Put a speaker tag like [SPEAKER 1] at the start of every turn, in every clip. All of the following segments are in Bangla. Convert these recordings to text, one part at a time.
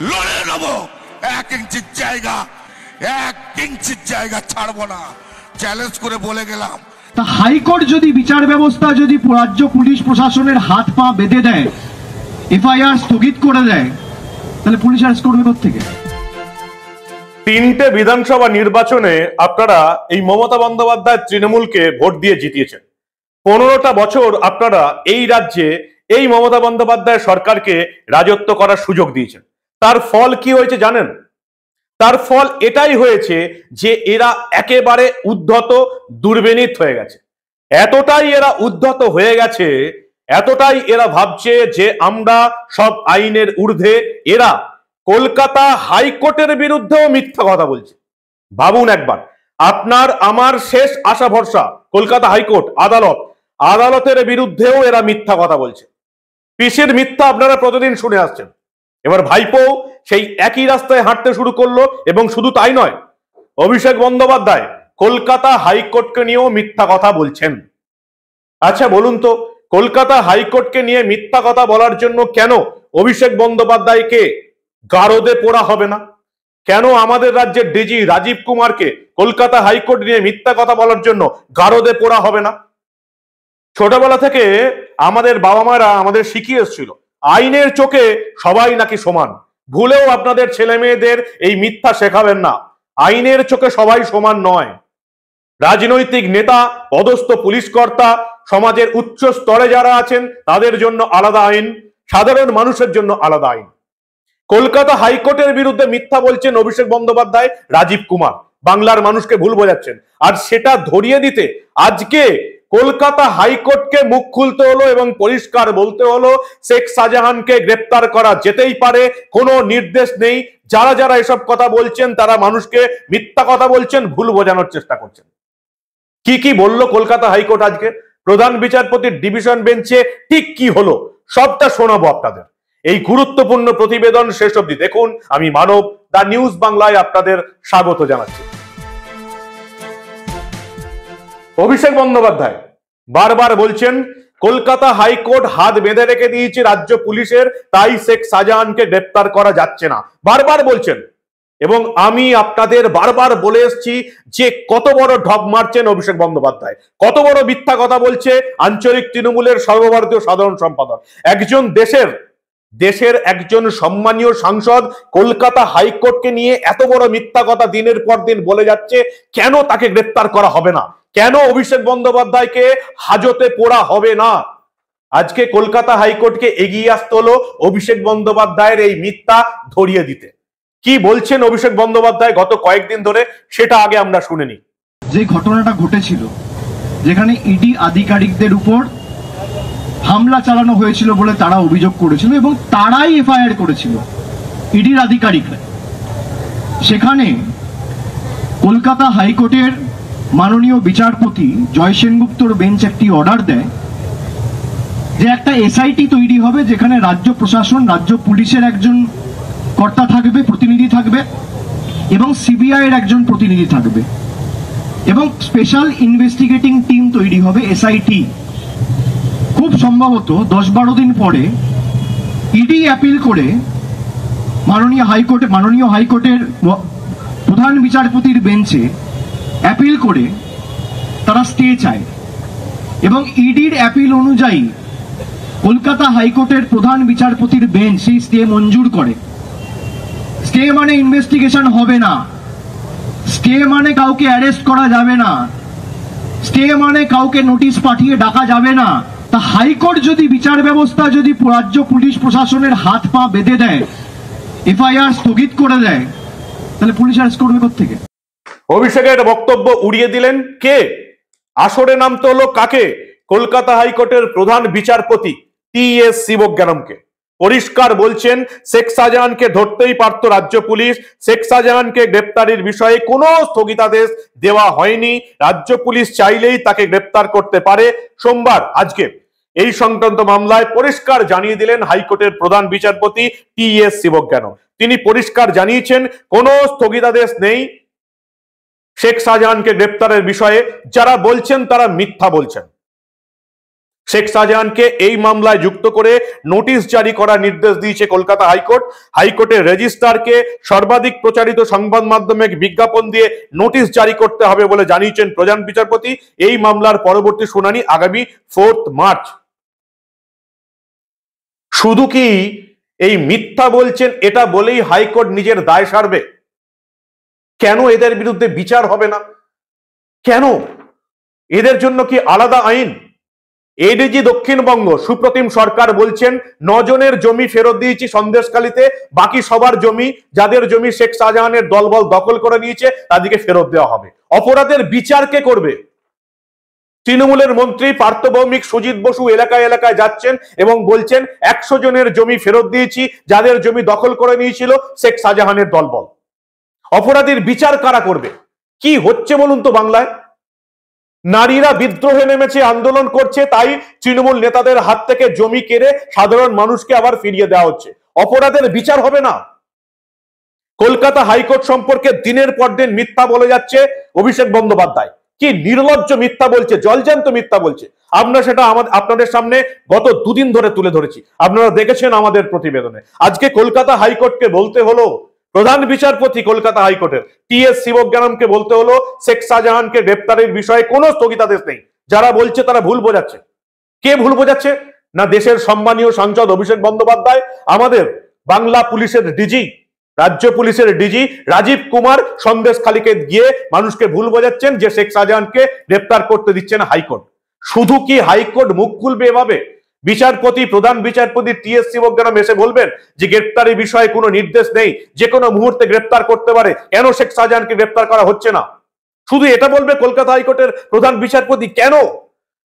[SPEAKER 1] লড়ে নেবো। 1 ইঞ্চির জায়গা ছাড়বো না, চ্যালেঞ্জ করে বলে গেলাম।
[SPEAKER 2] তা হাইকোর্ট যদি বিচার ব্যবস্থা যদি রাজ্য পুলিশ প্রশাসনের হাত পা বেঁধে দেয়, এফআইআর স্থগিত করে দেয়, তাহলে পুলিশ অ্যারেস্ট করবে কোত্থেকে?
[SPEAKER 3] 3টে বিধানসভা নির্বাচনে আপনারা এই মমতা বন্দ্যোপাধ্যায় তৃণমূলকে ভোট দিয়ে জিতিয়েছেন। 15টা বছর আপনারা এই রাজ্যে এই মমতা বন্দ্যোপাধ্যায় সরকারকে রাজত্ব করার সুযোগ দিয়েছেন। তার ফল কি হয়েছে জানেন? তার ফল এটাই হয়েছে যে এরা একেবারে উদ্ধত দুর্বিনীত হয়ে গেছে। এতটাই এরা উদ্ধত হয়ে গেছে, এতটাই এরা ভাবছে যে আমরা সব আইনের ঊর্ধ্বে। এরা কলকাতা হাইকোর্টের বিরুদ্ধেও মিথ্যা কথা বলছে। ভাবুন একবার, আপনার আমার শেষ আশা ভরসা কলকাতা হাইকোর্ট আদালতের বিরুদ্ধেও এরা মিথ্যা কথা বলছে। পিসের মিথ্যা আপনারা প্রতিদিন শুনে আসছেন। এবার ভাইপো সেই একই রাস্তায় হাঁটতে শুরু করলো, এবং শুধু তাই নয়, অভিষেক বন্দ্যোপাধ্যায় কলকাতা হাইকোর্টকে নিয়েও মিথ্যা কথা বলছেন। আচ্ছা বলুন তো, কলকাতা হাইকোর্টকে নিয়ে মিথ্যা কথা বলার জন্য কেন অভিষেক বন্দ্যোপাধ্যায়কে গারদে পোড়া হবে না? কেন আমাদের রাজ্যের ডিজি রাজীব কুমারকে কলকাতা হাইকোর্ট নিয়ে মিথ্যা কথা বলার জন্য গারদে পোড়া হবে না? ছোটবেলা থেকে আমাদের বাবা মারা আমাদের শিখিয়ে এসেছিল আইনের চোখে সবাই নাকি সমান। ভুলেও আপনাদের ছেলে মেয়েদের এই মিথ্যা শেখাবেন না। আইনের চোখে সবাই সমান নয়। রাজনৈতিক নেতা, পদস্থ পুলিশ কর্তা, সমাজের উচ্চ স্তরে যারা আছেন তাদের জন্য আলাদা আইন, সাধারণ মানুষের জন্য আলাদা আইন। কলকাতা হাইকোর্টের বিরুদ্ধে মিথ্যা বলছেন অভিষেক বন্দ্যোপাধ্যায়, রাজীব কুমার, বাংলার মানুষকে ভুল বোঝাচ্ছেন। আর সেটা ধরিয়ে দিতে আজকে কলকাতা হাইকোর্টকে মুখ খুলতে হলো এবং পরিষ্কার বলতে হলো শেখ শাহজাহানকে গ্রেপ্তার করা যেতেই পারে, কোনো নির্দেশ নেই। যারা যারা এসব কথা বলছেন তারা মানুষকে মিথ্যা কথা বলছেন, ভুল বোঝানোর চেষ্টা করছেন। কি কি বললো কলকাতা হাইকোর্ট আজকে? প্রধান বিচারপতির ডিভিশন বেঞ্চে ঠিক কি হলো সবটা শোনাবো আপনাদের। এই গুরুত্বপূর্ণ প্রতিবেদন শেষ অবধি দেখুন। আমি মানব, দা নিউজ বাংলায় আপনাদের স্বাগত জানাচ্ছি। অভিষেক বন্দ্যোপাধ্যায় বারবার বলছেন কলকাতা হাইকোর্ট হাত বেঁধে রেখে দিয়েছে রাজ্য পুলিশের, তাই শেখ শাহজাহানকে গ্রেপ্তার করা যাচ্ছে না, বারবার বলছেন। এবং আমি আপনাদের বারবার বলে এসেছি যে কত বড় ঢপ মারছেন অভিষেক বন্দ্যোপাধ্যায়, কত বড় মিথ্যা কথা বলছে আঞ্চলিক তৃণমূলের সর্বভারতীয় সাধারণ সম্পাদক। একজন দেশের একজন সম্মানীয় সাংসদ কলকাতা হাইকোর্টকে নিয়ে এত বড় মিথ্যা কথা দিনের পর দিন বলে যাচ্ছে। কেন তাকে গ্রেপ্তার করা হবে না? কেন অভিষেক বন্দ্যোপাধ্যায়কে হাজতে পোড়া হবে না? আজকে কলকাতা হাইকোর্টকে এগিয়ে আসতে হলো অভিষেক বন্দ্যোপাধ্যায়ের এই মিথ্যা ধরিয়ে দিতে। কি বলছেন অভিষেক বন্দ্যোপাধ্যায় গত কয়েকদিন ধরে, সেটা আগে আমরা শুনে নিই।
[SPEAKER 2] যে ঘটনাটা ঘটেছিল, যেখানে ইডি আধিকারিকদের উপর হামলা চালানো হয়েছিল বলে তারা অভিযোগ করেছিল এবং তারাই এফআইআর করেছিল, ইডির আধিকারিকরা। সেখানে কলকাতা হাইকোর্টের মাননীয় বিচারপতি জয় সেনগুপ্তর বেঞ্চ একটি অর্ডার দেয় যে একটা এসআইটি তৈরি হবে, যেখানে রাজ্য প্রশাসন, রাজ্য পুলিশের একজন কর্তা থাকবে, প্রতিনিধি থাকবে, এবং সিবিআই এর একজন প্রতিনিধি থাকবে, এবং স্পেশাল ইনভেস্টিগেটিং টিম তৈরি হবে, এসআইটি। খুব সম্ভবত 10-12 দিন পরে ইডি অ্যাপিল করে মাননীয় হাইকোর্টের প্রধান বিচারপতির বেঞ্চে অ্যাপিল করে তারা স্টে চায়, এবং ইডির অ্যাপিল অনুযায়ী কলকাতা হাইকোর্টের প্রধান বিচারপতির বেঞ্চ সেই স্টে মঞ্জুর করে। স্টে মানে ইনভেস্টিগেশন হবে না, স্টে মানে কাউকে অ্যারেস্ট করা যাবে না, স্টে মানে কাউকে নোটিশ পাঠিয়ে ডাকা যাবে না। তা হাইকোর্ট যদি বিচার ব্যবস্থা যদি রাজ্য পুলিশ প্রশাসনের হাত পা বেঁধে দেয়, এফআইআর স্থগিত করে দেয়, তাহলে পুলিশ অ্যারেস্ট করবে কোত্থেকে?
[SPEAKER 3] অভিষেকের বক্তব্য উড়িয়ে দিলেন কে? আসরে নামতে হলো কাকে? কলকাতা হাইকোর্টের প্রধান বিচারপতি টি.এস. শিবজ্ঞানমকে। পরিষ্কার বলছেন শেখ শাহজাহানকে ধরতেই পারত রাজ্য পুলিশ, শেখ শাহজাহানকে গ্রেপ্তারের বিষয়ে কোনো স্থগিতাদেশ দেওয়া হয়নি, রাজ্য পুলিশ চাইলেই তাকে গ্রেপ্তার করতে পারে। সোমবার আজকে এই সংক্রান্ত মামলায় পরিষ্কার জানিয়ে দিলেন হাইকোর্টের প্রধান বিচারপতি টি.এস. শিবজ্ঞানম। তিনি পরিষ্কার জানিয়েছেন কোনো স্থগিতাদেশ নেই শেখ শাহজাহানকে গ্রেপ্তারের বিষয়ে। যারা বলছেন তারা মিথ্যা বলছেন। শেখ শাহজাহানকে এই মামলায় যুক্ত করে নোটিশ জারি করার নির্দেশ দিয়েছে কলকাতা হাইকোর্ট। হাইকোর্টের রেজিস্ট্রারকে সর্বাধিক প্রচারিত সংবাদ মাধ্যমে বিজ্ঞাপন দিয়ে নোটিশ জারি করতে হবে বলে জানিয়েছেন প্রধান বিচারপতি। এই মামলার পরবর্তী শুনানি আগামী 4 মার্চ। শুধু কি এই মিথ্যা বলছেন এটা বলেই হাইকোর্ট নিজের দায় সারবে? কেন এদের বিরুদ্ধে বিচার হবে না? কেন? এদের জন্য কি আলাদা আইন? এডিজি দক্ষিণবঙ্গ সুপ্রতিম সরকার বলছেন 9 জনের জমি ফেরত দিয়েছি সন্দেশখালীতে, বাকি সবার জমি, যাদের জমি শেখ শাহজাহানের দলবল দখল করে নিয়েছে তাদেরকে ফেরত দেওয়া হবে। অপরাধের বিচার কে করবে? তৃণমূলের মন্ত্রী পার্থ ভৌমিক, সুজিত বসু এলাকায় এলাকায় যাচ্ছেন এবং বলছেন 100 জনের জমি ফেরত দিয়েছি যাদের জমি দখল করে নিয়েছিল শেখ শাহজাহানের দলবল। অপরাধীর বিচার কারা করবে? কি হচ্ছে বলুন তো বাংলায়? নারীরা বিদ্রোহে নেমেছে, আন্দোলন করছে, তাই তৃণমূল নেতাদের হাত থেকে জমি কেড়ে সাধারণ মানুষকে আবার ফিরিয়ে দেওয়া হচ্ছে। অপরাধের বিচার হবে না? কলকাতা হাইকোর্ট সম্পর্কে দিনের পর দিন মিথ্যা বলে যাচ্ছে অভিষেক বন্দ্যোপাধ্যায়। কি নির্লজ্জ মিথ্যা বলছে, জলজ্যান্ত মিথ্যা বলছে। আমরা সেটা আপনাদের সামনে গত 2 দিন ধরে তুলে ধরেছি, আপনারা দেখেছেন আমাদের প্রতিবেদনে। আজকে কলকাতা হাইকোর্টকে বলতে হলো, প্রধান বিচারপতি কলকাতা হাইকোর্টের টি.এস. শিবজ্ঞানমকে বলতে হলো শেখ শাহজাহানকে গ্রেপ্তারের বিষয়ে কোনো স্থগিতাদেশ নেই। যারা বলছে তারা ভুল বোঝাচ্ছে। কে ভুল বোঝাচ্ছে? না দেশের সম্মানীয় সাংসদ অভিষেক বন্দ্যোপাধ্যায়, আমাদের বাংলা পুলিশের ডিজি, রাজ্য পুলিশের ডিজি রাজীব কুমার সন্দেশখালীকে গিয়ে মানুষকে ভুল বোঝাচ্ছেন যে শেখ শাহজাহানকে গ্রেপ্তার করতে দিচ্ছেন হাইকোর্ট। শুধু কি হাইকোর্ট মুখ খুলবে এভাবে? বিচারপতি, প্রধান বিচারপতি টি.এস. শিবজ্ঞানম এসে বলবেন যে গ্রেপ্তারের বিষয়ে কোনো নির্দেশ নেই, যে কোনো মুহূর্তে গ্রেপ্তার করতে পারে, কেন শেখ শাহজাহানকে গ্রেপ্তার করা হচ্ছে না? শুধু এটা বলবে কলকাতা হাইকোর্টের প্রধান বিচারপতি? কেন?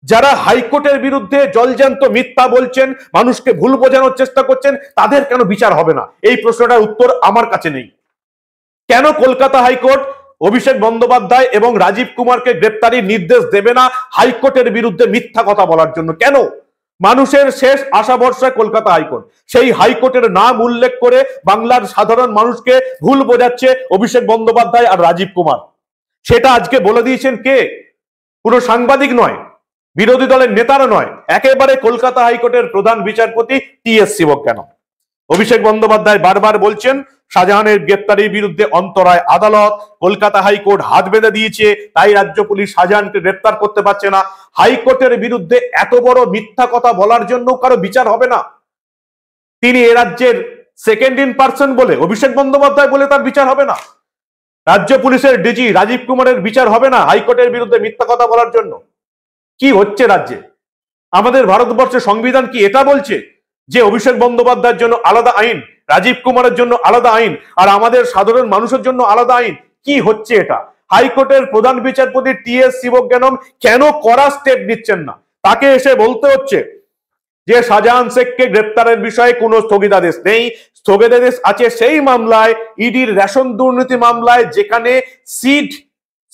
[SPEAKER 3] যারা হাইকোর্টের বিরুদ্ধে জলজ্যান্ত মিথ্যা বলছেন, মানুষকে ভুল বোঝানোর চেষ্টা করছেন, তাদের কেন বিচার হবে না? এই প্রশ্নটার উত্তর আমার কাছে নেই। কেন কলকাতা হাইকোর্ট অভিষেক বন্দ্যোপাধ্যায় এবং রাজীব কুমারকে গ্রেপ্তারের নির্দেশ দেবে না হাইকোর্টের বিরুদ্ধে মিথ্যা কথা বলার জন্য? কেন? মানুষের শেষ আশা ভরসা কলকাতা হাইকোর্ট। সেই হাইকোর্টের নাম উল্লেখ করে বাংলার সাধারণ মানুষকে ভুল বোঝাচ্ছে অভিষেক বন্দ্যোপাধ্যায় আর রাজীব কুমার। সেটা আজকে বলে দিয়েছেন কে? কোনো সাংবাদিক নয়, বিরোধী দলের নেতারা নয়, একেবারে কলকাতা হাইকোর্টের প্রধান বিচারপতি টি.এস. শিবজ্ঞানম। অভিষেক বন্দ্যোপাধ্যায় বারবার বলছেন শাহজাহানের গ্রেপ্তারের বিরুদ্ধে অন্তরায় আদালত, কলকাতা হাইকোর্ট হাত বেঁধে দিয়েছে, তাই রাজ্য পুলিশ শাহজাহানকে গ্রেপ্তার করতে পারছে না। হাইকোর্টের বিরুদ্ধে এত বড় মিথ্যা কথা বলার জন্য কারো বিচার হবে না? তিনি এ রাজ্যের সেকেন্ড ইন পার্সন বলে, অভিষেক বন্দ্যোপাধ্যায় বলে তার বিচার হবে না? রাজ্য পুলিশের ডিজি রাজীব কুমারের বিচার হবে না হাইকোর্টের বিরুদ্ধে মিথ্যা কথা বলার জন্য? কি হচ্ছে রাজ্যে? আমাদের ভারতবর্ষের সংবিধান কি এটা বলছে যে অভিষেক বন্দ্যোপাধ্যায়ের জন্য আলাদা আইন, রাজীব কুমারের জন্য আলাদা আইন, আর আমাদের সাধারণ মানুষের জন্য আলাদা আইন? কি হচ্ছে এটা? হাইকোর্টের প্রধান বিচারপতি টি.এস. শিবজ্ঞানম কেন কড়া স্টেপ নিচ্ছেন না? তাকে এসে বলতে হচ্ছে যে শাহজাহান শেখকে গ্রেপ্তারের বিষয়ে কোনো স্থগিতাদেশ নেই। স্থগিতাদেশ আছে সেই মামলায়, ইডির রেশন দুর্নীতি মামলায়, যেখানে সিট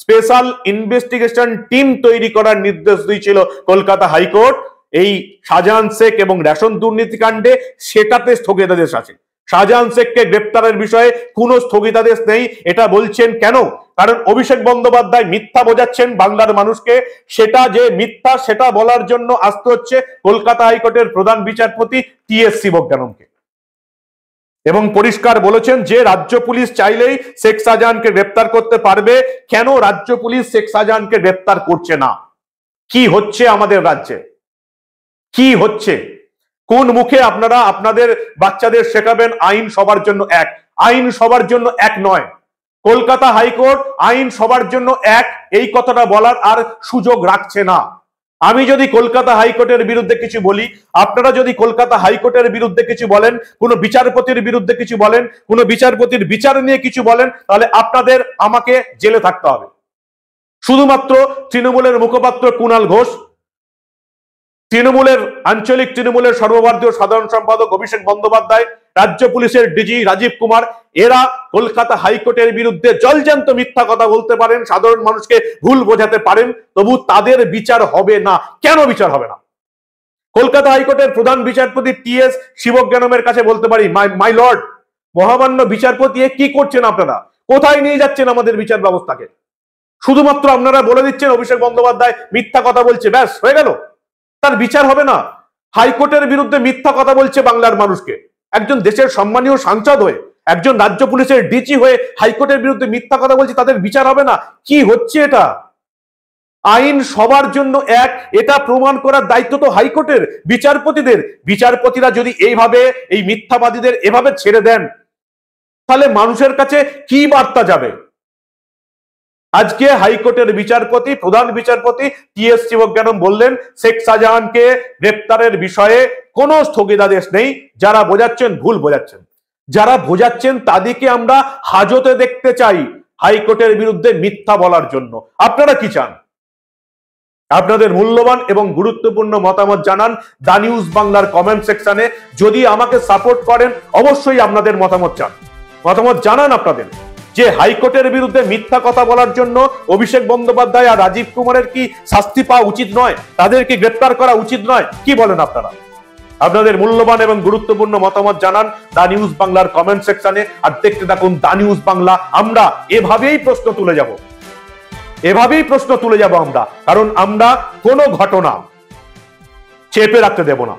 [SPEAKER 3] স্পেশাল ইনভেস্টিগেশন টিম তৈরি করার নির্দেশ দিয়েছিল কলকাতা হাইকোর্ট এই শাহজাহান শেখ এবং রেশন দুর্নীতি কাণ্ডে, সেটাতে স্থগিতাদেশ আছে। শাহজাহান শেখকে গ্রেপ্তারের বিষয়ে কোনো স্থগিতাদেশ নেই। এটা বলছেন কেন? কারণ অভিষেক বন্দ্যোপাধ্যায় মিথ্যা বোঝাচ্ছেন বাংলার মানুষকে। সেটা যে মিথ্যা সেটা বলার জন্য আসতে হচ্ছে কলকাতা হাইকোর্টের প্রধান বিচারপতি টি.এস. শিবজ্ঞানমকে, এবং পরিষ্কার বলেছেন যে রাজ্য পুলিশ চাইলেই শেখ শাহজাহানকে গ্রেপ্তার করতে পারবে। কেন রাজ্য পুলিশ শেখ শাহজাহানকে গ্রেপ্তার করছে না? কি হচ্ছে আমাদের রাজ্যে? কি হচ্ছে? কোন মুখে আপনারা আপনাদের বাচ্চাদের শেখাবেন আইন সবার জন্য এক? আইন সবার জন্য এক নয়। কলকাতা হাইকোর্ট আইন সবার জন্য এক এই কথাটা বলার আর সুযোগ রাখছে না। আমি যদি কলকাতা হাইকোর্টের বিরুদ্ধে কিছু বলি, আপনারা যদি কলকাতা হাইকোর্টের বিরুদ্ধে কিছু বলেন, কোনো বিচারপতির বিরুদ্ধে কিছু বলেন, কোনো বিচারপতির বিচার নিয়ে কিছু বলেন, তাহলে আপনাদের আমাকে জেলে থাকতে হবে। শুধুমাত্র তৃণমূলের মুখপাত্র কুণাল ঘোষ, তৃণমূলের আঞ্চলিক তৃণমূলের সর্বভারতীয় সাধারণ সম্পাদক অভিষেক বন্দ্যোপাধ্যায়, রাজ্য পুলিশের ডিজি রাজীব কুমার, এরা কলকাতা হাইকোর্টের বিরুদ্ধে জলজ্যান্ত মিথ্যা কথা বলতে পারেন, সাধারণ মানুষকে ভুল বোঝাতে পারেন, তবু তাদের বিচার হবে না। কেন বিচার হবে না? কলকাতা হাইকোর্টের প্রধান বিচারপতি টি.এস. শিবজ্ঞানমের কাছে বলতে পারি, মাই লর্ড, মহামান্য বিচারপতি কি করছেন আপনারা? কোথায় নিয়ে যাচ্ছেন আমাদের বিচার ব্যবস্থাকে? শুধুমাত্র আপনারা বলে দিচ্ছেন অভিষেক বন্দ্যোপাধ্যায় মিথ্যা কথা বলছে, ব্যাস হয়ে গেল? তার বিচার হবে না? হাইকোর্টের বিরুদ্ধে মিথ্যা কথা বলছে বাংলার মানুষকে, একজন দেশের সম্মানীয় সাংসদ হয়ে, একজন রাজ্য পুলিশের ডিজি হয়ে হাইকোর্টের বিরুদ্ধে মিথ্যা কথা বলছে, তাদের বিচার হবে না? কি হচ্ছে এটা? আইন সবার জন্য এক, এটা প্রমাণ করার দায়িত্ব তো হাইকোর্টের, বিচারপতিদের। বিচারপতিরা যদি এইভাবে এই মিথ্যাবাদীদের এভাবে ছেড়ে দেন, তাহলে মানুষের কাছে কি বার্তা যাবে? আজকে হাইকোর্টের বিচারপতি, প্রধান বিচারপতি টি.এস. শিবজ্ঞানম বললেন শেখ শাহজাহানকে গ্রেপ্তারের বিষয়ে কোনো স্থগিতাদেশ নেই। যারা বোঝাচ্ছেন ভুল বোঝাচ্ছেন, যারা বোঝাচ্ছেন তাদেরকে আমরা হাজতে দেখতে চাই হাইকোর্টের বিরুদ্ধে মিথ্যা বলার জন্য। আপনারা কি চান? আপনাদের মূল্যবান এবং গুরুত্বপূর্ণ মতামত জানান দা নিউজ বাংলার কমেন্ট সেকশনে। যদি আমাকে সাপোর্ট করেন, অবশ্যই আপনাদের মতামত জানান আপনাদের, যে হাইকোর্টের বিরুদ্ধে মিথ্যা কথা বলার জন্য অভিষেক বন্দ্যোপাধ্যায় আর রাজীব কুমারের কি শাস্তি পাওয়া উচিত নয়? তাদেরকে গ্রেপ্তার করা উচিত নয়? কি বলেন আপনারা? আপনাদের মূল্যবান এবং গুরুত্বপূর্ণ মতামত জানান দা নিউজ বাংলার কমেন্ট সেকশনে। আর দেখতে থাকুন দা নিউজ বাংলা। আমরা এভাবেই প্রশ্ন তুলে যাব, আমরা, কারণ আমরা কোনো ঘটনা চেপে রাখতে দেব না।